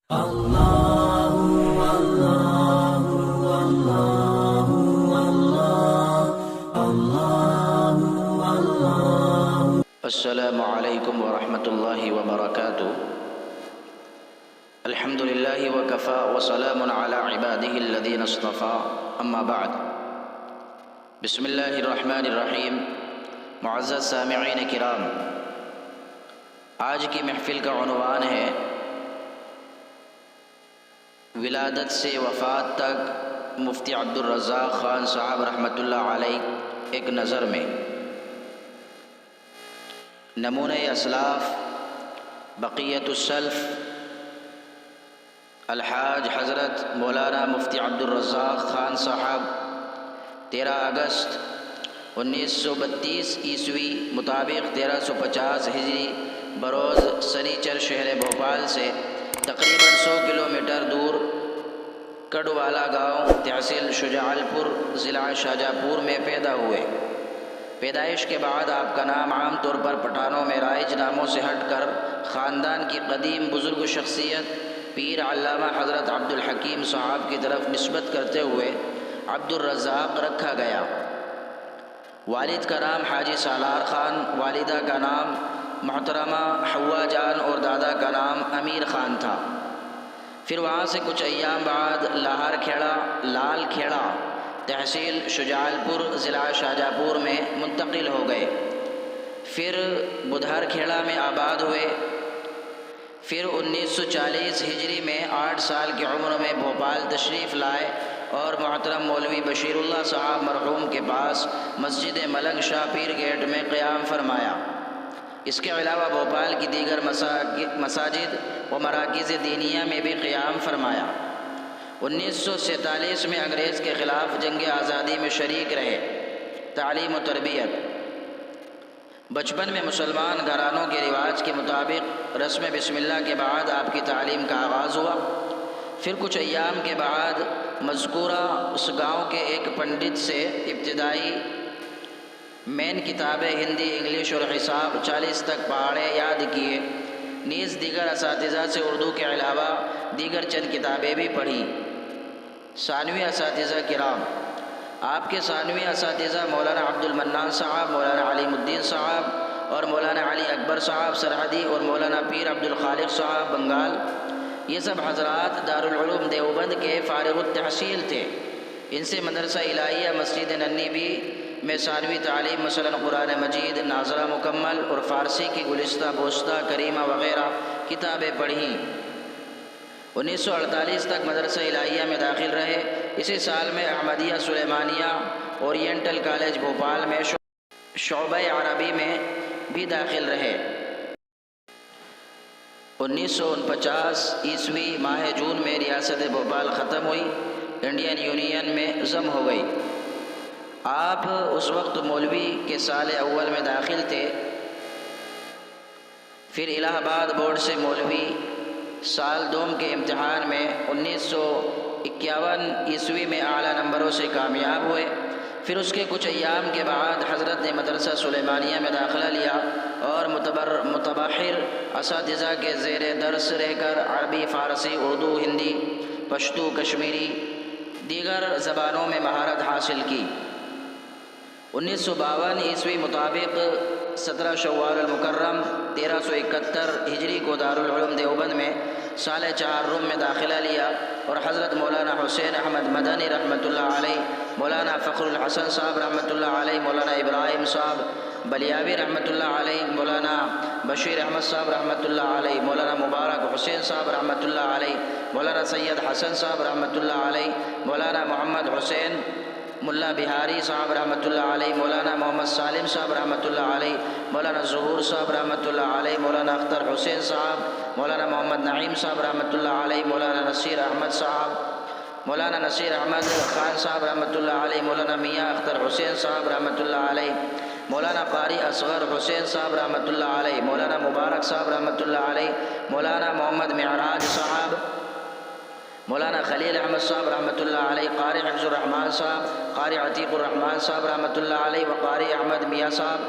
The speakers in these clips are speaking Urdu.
السلام علیکم ورحمۃ اللہ وبرکاتہ۔ الحمد للہ وکفا وسلام علی عبادہ الذین اصطفیٰ، اما بعد۔ بسم اللہ الرحمن الرحیم۔ معزز سامعین کرام، آج کی محفل کا عنوان ہے ولادت سے وفات تک مفتی عبدالرزاق خان صاحب رحمۃ اللہ علیہ ایک نظر میں۔ نمونہ اسلاف بقیت السلف الحاج حضرت مولانا مفتی عبدالرزاق خان صاحب 13 اگست 1932 عیسوی مطابق 1350 ہجری بروز سنیچر شہر بھوپال سے تقریباً 100 کلومیٹر دور کڈوالا گاؤں تحصیل شجاعل پور ضلع شاہجہاں پور میں پیدا ہوئے۔ پیدائش کے بعد آپ کا نام عام طور پر پٹھانوں میں رائج ناموں سے ہٹ کر خاندان کی قدیم بزرگ شخصیت پیر علامہ حضرت عبدالحکیم صاحب کی طرف نسبت کرتے ہوئے عبدالرزاق رکھا گیا۔ والد کا نام حاجی سالار خان، والدہ کا نام محترمہ حوا جان اور دادا کا نام امیر خان تھا۔ پھر وہاں سے کچھ ایام بعد لاہر کھیڑا لال کھیڑا تحصیل شجاعل پور ضلع شاہجہاں پور میں منتقل ہو گئے۔ پھر بدھر کھیڑا میں آباد ہوئے۔ پھر 1940 ہجری میں 8 سال کی عمر میں بھوپال تشریف لائے اور محترم مولوی بشیر اللہ صاحب مرحوم کے پاس مسجد ملنگ شاہ پیر گیٹ میں قیام فرمایا۔ اس کے علاوہ بھوپال کی دیگر مساجد و مراکز دینیہ میں بھی قیام فرمایا۔ 1947 میں انگریز کے خلاف جنگ آزادی میں شریک رہے۔ تعلیم و تربیت۔ بچپن میں مسلمان گھرانوں کے رواج کے مطابق رسم بسم اللہ کے بعد آپ کی تعلیم کا آغاز ہوا۔ پھر کچھ ایام کے بعد مذکورہ اس گاؤں کے ایک پنڈت سے ابتدائی مین کتابیں ہندی، انگلش اور حساب 40 تک پہاڑے یاد کیے، نیز دیگر اساتذہ سے اردو کے علاوہ دیگر چند کتابیں بھی پڑھی۔ ثانوی اساتذہ کرام۔ آپ کے ثانوی اساتذہ مولانا عبد المنان صاحب، مولانا علیم الدین صاحب اور مولانا علی اکبر صاحب سرحدی اور مولانا پیر عبد الخالق صاحب بنگال، یہ سب حضرات دارالعلوم دیوبند کے فارغ التحصیل تھے۔ ان سے مدرسہ الہیہ مسجد ننی بھی میں ثانوی تعلیم مثلا قرآن مجید، ناظرہ مکمل اور فارسی کی گلستہ بوستہ کریمہ وغیرہ کتابیں پڑھیں۔ 1948 تک مدرسہ الہیہ میں داخل رہے۔ اسی سال میں Ahmadiyya Sulaymaniyah oriental college Bhopal میں شعبہ عربی میں بھی داخل رہے۔ 1949 عیسوی ماہ جون میں ریاست بھوپال ختم ہوئی، انڈین یونین میں ضم ہو گئی۔ آپ اس وقت مولوی کے سال اول میں داخل تھے۔ پھر الہ آباد بورڈ سے مولوی سال دوم کے امتحان میں 1951 عیسوی میں اعلیٰ نمبروں سے کامیاب ہوئے۔ پھر اس کے کچھ ایام کے بعد حضرت نے مدرسہ سلیمانیہ میں داخلہ لیا اور متبحر اساتذہ کے زیر درس رہ کر عربی، فارسی، اردو، ہندی، پشتو، کشمیری دیگر زبانوں میں مہارت حاصل کی۔ 1952 عیسوی مطابق 17 شوال المکرم 1371 ہجری کو دارالعلوم دیوبند میں سال 4 روم میں داخلہ لیا اور حضرت مولانا حسین احمد مدنی رحمۃ اللہ علیہ، مولانا فخر الحسن صاحب رحمۃ اللہ علیہ، مولانا ابراہیم صاحب بلیاوی رحمۃ اللہ علیہ، مولانا بشیر احمد صاحب رحمۃ اللہ علیہ، مولانا مبارک حسین صاحب رحمۃ اللہ علیہ، مولانا سید حسن صاحب رحمۃ اللہ علیہ، مولانا محمد حسین ملا بہاری صاحب رحمۃ اللہ علیہ، مولانا محمد سالم صاحب رحمۃ اللہ علیہ، مولانا ظہور صاحب رحمۃ اللہ علیہ، مولانا اختر حسین صاحب، مولانا محمد نعیم صاحب رحمۃ اللہ علیہ، مولانا نصیر احمد صاحب، مولانا نصیر احمد خان صاحب رحمۃ اللہ علیہ، مولانا میاں اختر حسین صاحب رحمۃ اللہ علیہ، مولانا قاری اصغر حسین صاحب رحمۃ اللہ علیہ، مولانا مبارک صاحب رحمۃ اللہ علیہ، مولانا محمد معراج صاحب، مولانا خلیل احمد صاحب رحمۃ اللہ علیہ، قاری حفظ الرحمان صاحب، قاری عتیق الرحمان صاحب رحمۃ اللہ علیہ، وقاری احمد میاں صاحب،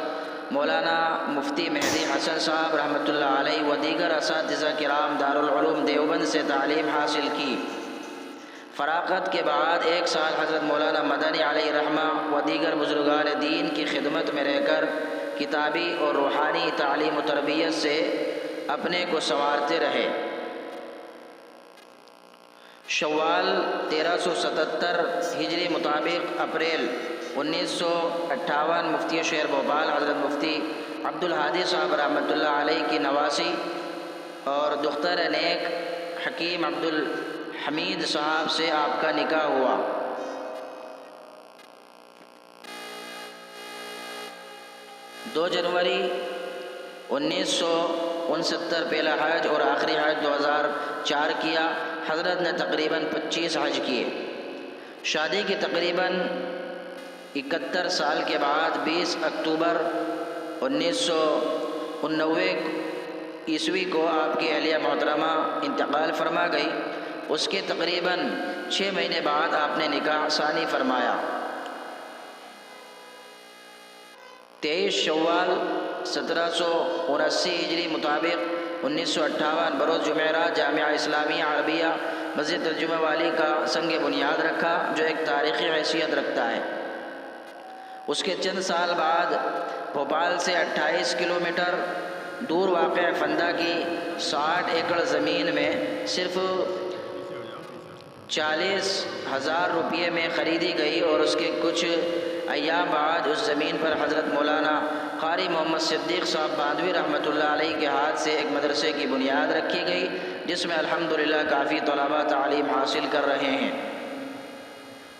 مولانا مفتی مہدی حسن صاحب رحمۃ اللہ علیہ و دیگر اساتذہ کرام دارالعلوم دیوبند سے تعلیم حاصل کی۔ فراغت کے بعد 1 سال حضرت مولانا مدنی علیہ رحمہ و دیگر بزرگان دین کی خدمت میں رہ کر کتابی اور روحانی تعلیم و تربیت سے اپنے کو سنوارتے رہے۔ شوال 1377 ہجری مطابق اپریل 1958 مفتی شہر بھوپال حضرت مفتی عبدالہادی صاحب رحمۃ اللہ علیہ کی نواسی اور دختر نیک حکیم عبدالحمید صاحب سے آپ کا نکاح ہوا۔ دو جنوری 1969 پہلا حج اور آخری حج 2004 کیا۔ حضرت نے تقریباً 25 حج کیے۔ شادی کی تقریباً 71 سال کے بعد 20 اکتوبر 1999 عیسوی کو آپ کی اہلیہ محترمہ انتقال فرما گئی۔ اس کے تقریباً 6 مہینے بعد آپ نے نکاح ثانی فرمایا۔ 23 شوال 1779 ہجری مطابق 1958 بروز جمعرات جامعہ اسلامیہ عربیہ مسجد ترجمہ والی کا سنگ بنیاد رکھا، جو ایک تاریخی حیثیت رکھتا ہے۔ اس کے چند سال بعد بھوپال سے 28 کلومیٹر دور واقع فندہ کی 60 ایکڑ زمین میں صرف 40,000 روپئے میں خریدی گئی اور اس کے کچھ ایام بعد اس زمین پر حضرت مولانا قاری محمد صدیق صاحب باندوی رحمۃ اللہ علیہ کے ہاتھ سے ایک مدرسے کی بنیاد رکھی گئی، جس میں الحمدللہ کافی طلباء تعلیم حاصل کر رہے ہیں۔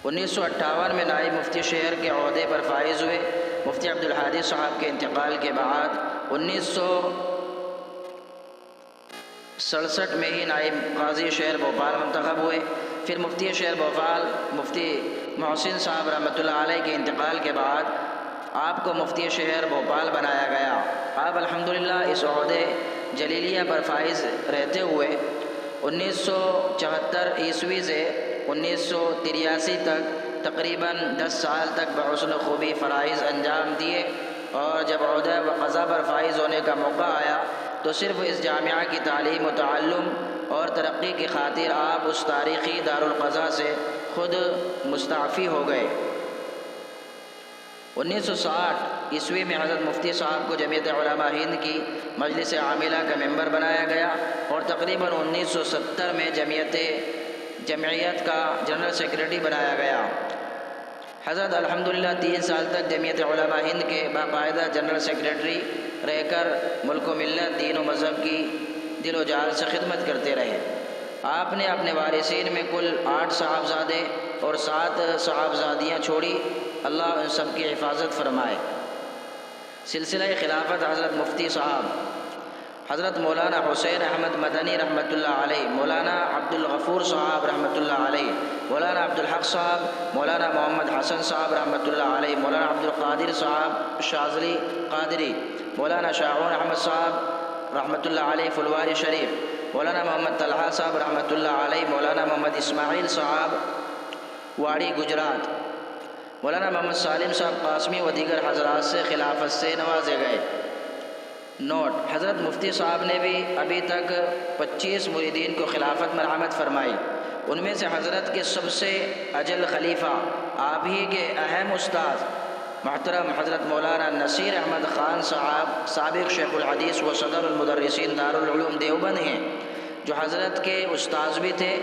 1958 میں نائب مفتی شہر کے عہدے پر فائز ہوئے۔ مفتی عبدالہادی صاحب کے انتقال کے بعد 1967 میں ہی نائب قاضی شہر بھوپال منتخب ہوئے۔ پھر مفتی شہر بھوپال مفتی محسن صاحب رحمۃ اللہ علیہ کے انتقال کے بعد آپ کو مفتی شہر بھوپال بنایا گیا۔ آپ الحمدللہ اس عہدے جلیلیہ پر فائز رہتے ہوئے 1974 عیسوی سے 1983 تک تقریباً 10 سال تک بحسن خوبی فرائض انجام دیے، اور جب عہدہ و قضا پر فائز ہونے کا موقع آیا تو صرف اس جامعہ کی تعلیم و تعلم اور ترقی کی خاطر آپ اس تاریخی دارالقضا سے خود مستعفی ہو گئے۔ 1960 عیسوی میں حضرت مفتی صاحب کو جمعیت علماء ہند کی مجلس عاملہ کا ممبر بنایا گیا، اور تقریباً 1970 میں جمعیت کا جنرل سیکریٹری بنایا گیا۔ حضرت الحمدللہ 3 سال تک جمعیت علماء ہند کے باقاعدہ جنرل سیکریٹری رہ کر ملک و ملت، دین و مذہب کی دل و جان سے خدمت کرتے رہے۔ آپ نے اپنے وارثین میں کل 8 صاحبزادے اور 7 صاحبزادیاں چھوڑی، اللہ ان سب کی حفاظت فرمائے۔ سلسلہ خلافت حضرت مفتی صاحب حضرت مولانا حسین احمد مدنی رحمۃ اللہ علیہ، مولانا عبدالغفور صاحب رحمۃ اللہ علیہ، مولانا عبدالحق صاحب، مولانا محمد حسن صاحب رحمۃ اللہ علیہ، مولانا عبدالقادر صاحب شاذلی قادری، مولانا شاعون احمد صاحب رحمۃ اللہ علیہ فلواری شریف، مولانا محمد طلحہ صاحب رحمۃ اللہ علیہ، مولانا محمد اسماعیل صاحب واڑی گجرات، مولانا محمد سالم صاحب قاسمی و دیگر حضرات سے خلافت سے نوازے گئے۔ نوٹ: حضرت مفتی صاحب نے بھی ابھی تک 25 مریدین کو خلافت مرحمت فرمائی۔ ان میں سے حضرت کے سب سے اجل خلیفہ، آپ ہی کے اہم استاد محترم حضرت مولانا نصیر احمد خان صاحب، سابق شیخ الحدیث و صدر المدرسین دارالعلوم دیوبند ہیں، جو حضرت کے استاذ بھی تھے،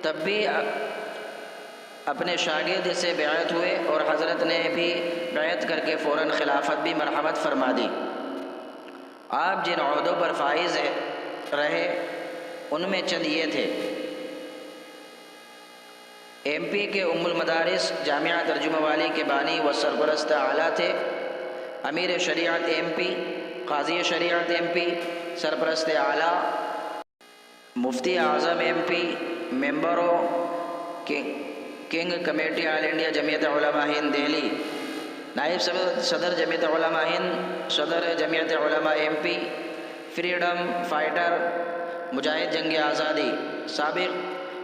تب بھی اپنے شاگرد سے بیعت ہوئے، اور حضرت نے بھی بیعت کر کے فوراً خلافت بھی مرحمت فرما دی۔ آپ جن عہدوں پر فائز رہے ان میں چند یہ تھے: ایم پی کے ام المدارس جامعہ ترجمہ والی کے بانی و سرپرست اعلیٰ تھے، امیر شریعت ایم پی، قاضی شریعت ایم پی، سرپرست اعلیٰ، مفتی اعظم ایم پی، ممبروں کنگ کمیٹی آل انڈیا جمعیت علماء ہند دہلی، نائب صدر جمعیت علماء ہند، صدر جمعیت علماء ایم پی، فریڈم فائٹر، مجاہد جنگ آزادی، سابق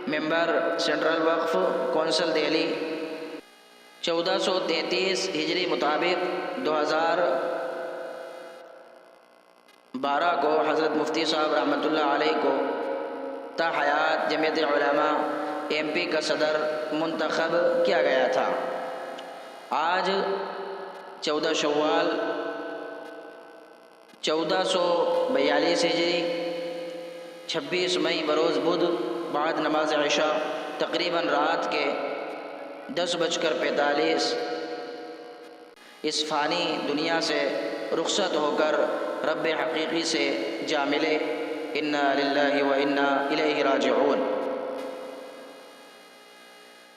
ممبر سینٹرل وقف کونسل دہلی۔ 1433 ہجری مطابق 12 کو حضرت مفتی صاحب رحمۃ اللہ علیہ کو تا حیات جمعیت علماء MP کا صدر منتخب کیا گیا تھا۔ آج 14 شوال 1442 ہجری 26 مئی بروز بدھ بعد نماز عشاء تقریباً رات کے 10:45 اس فانی دنیا سے رخصت ہو کر رب حقیقی سے جا ملے۔ انا للہ و انا الیہ راجعون۔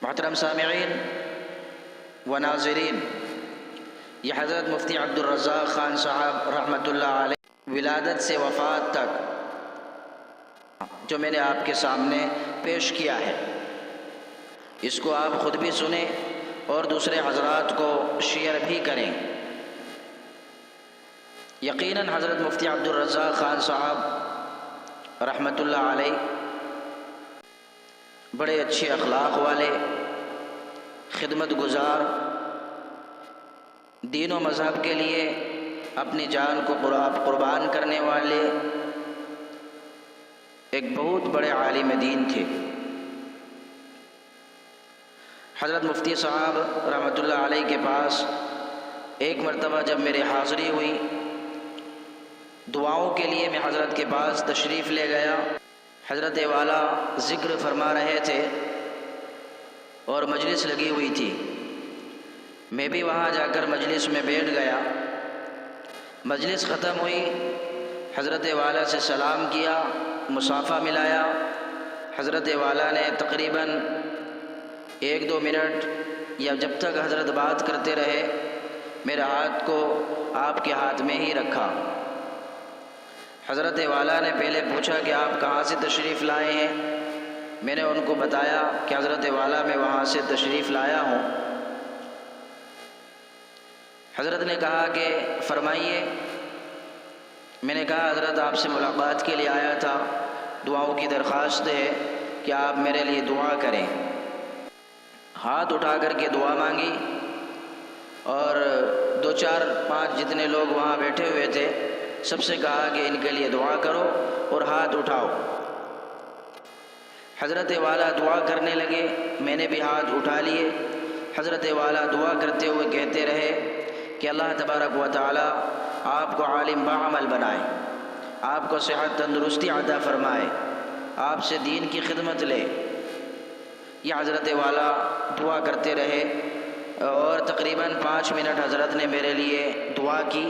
محترم سامعین و ناظرین، یہ حضرت مفتی عبدالرزاق خان صاحب رحمۃ اللہ علیہ ولادت سے وفات تک جو میں نے آپ کے سامنے پیش کیا ہے، اس کو آپ خود بھی سنیں اور دوسرے حضرات کو شیئر بھی کریں۔ یقیناً حضرت مفتی عبدالرزاق خان صاحب رحمۃ اللہ علیہ بڑے اچھے اخلاق والے، خدمت گزار، دین و مذہب کے لیے اپنی جان کو قربان کرنے والے ایک بہت بڑے عالم دین تھے۔ حضرت مفتی صاحب رحمۃ اللہ علیہ کے پاس ایک مرتبہ جب میری حاضری ہوئی، دعاؤں کے لیے میں حضرت کے پاس تشریف لے گیا۔ حضرت والا ذکر فرما رہے تھے اور مجلس لگی ہوئی تھی، میں بھی وہاں جا کر مجلس میں بیٹھ گیا۔ مجلس ختم ہوئی، حضرت والا سے سلام کیا، مصافحہ ملایا۔ حضرت والا نے تقریباً 1-2 منٹ یا جب تک حضرت بات کرتے رہے، میرے ہاتھ کو آپ کے ہاتھ میں ہی رکھا۔ حضرت والا نے پہلے پوچھا کہ آپ کہاں سے تشریف لائے ہیں؟ میں نے ان کو بتایا کہ حضرت والا میں وہاں سے تشریف لایا ہوں۔ حضرت نے کہا کہ فرمائیے۔ میں نے کہا حضرت آپ سے ملاقات کے لیے آیا تھا، دعاؤں کی درخواست ہے کہ آپ میرے لیے دعا کریں۔ ہاتھ اٹھا کر کے دعا مانگی اور 2-4-5 جتنے لوگ وہاں بیٹھے ہوئے تھے سب سے کہا کہ ان کے لیے دعا کرو اور ہاتھ اٹھاؤ۔ حضرت والا دعا کرنے لگے، میں نے بھی ہاتھ اٹھا لیے۔ حضرت والا دعا کرتے ہوئے کہتے رہے کہ اللہ تبارک و تعالی آپ کو عالم باعمل بنائے، آپ کو صحت تندرستی عطا فرمائے، آپ سے دین کی خدمت لے۔ یہ حضرت والا دعا کرتے رہے اور تقریباً 5 منٹ حضرت نے میرے لیے دعا کی۔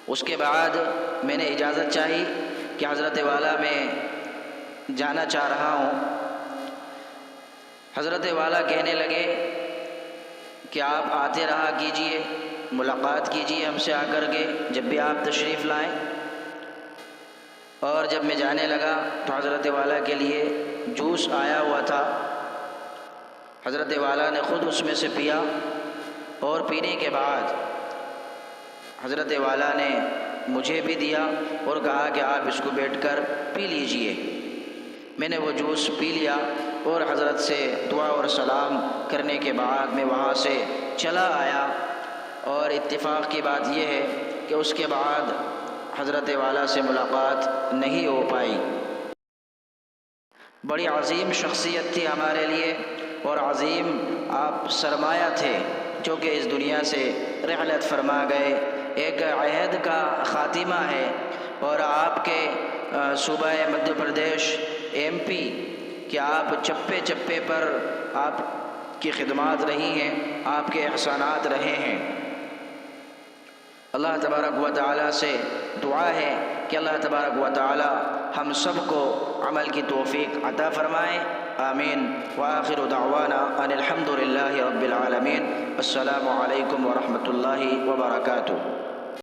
اس کے بعد میں نے اجازت چاہی کہ حضرت والا میں جانا چاہ رہا ہوں۔ حضرت والا کہنے لگے کہ آپ آتے رہا کیجئے، ملاقات کیجئے ہم سے آ کر کے جب بھی آپ تشریف لائیں۔ اور جب میں جانے لگا تو حضرت والا کے لیے جوس آیا ہوا تھا، حضرت والا نے خود اس میں سے پیا اور پینے کے بعد حضرت والا نے مجھے بھی دیا اور کہا کہ آپ اس کو بیٹھ کر پی لیجئے۔ میں نے وہ جوس پی لیا اور حضرت سے دعا اور سلام کرنے کے بعد میں وہاں سے چلا آیا۔ اور اتفاق کی بات یہ ہے کہ اس کے بعد حضرت والا سے ملاقات نہیں ہو پائی۔ بڑی عظیم شخصیت تھی ہمارے لیے اور عظیم آپ سرمایہ تھے جو کہ اس دنیا سے رحلت فرما گئے۔ ایک عہد کا خاتمہ ہے اور آپ کے صوبہ مدھیہ پردیش MP کہ آپ چپے چپے پر آپ کی خدمات رہی ہیں، آپ کے احسانات رہے ہیں۔ اللہ تبارک و تعالیٰ سے دعا ہے کہ اللہ تبارک و تعالیٰ ہم سب کو عمل کی توفیق عطا فرمائے، آمین۔ وآخر دعوانا ان الحمد للہ رب العالمین۔ السلام علیکم ورحمۃ اللہ وبرکاتہ۔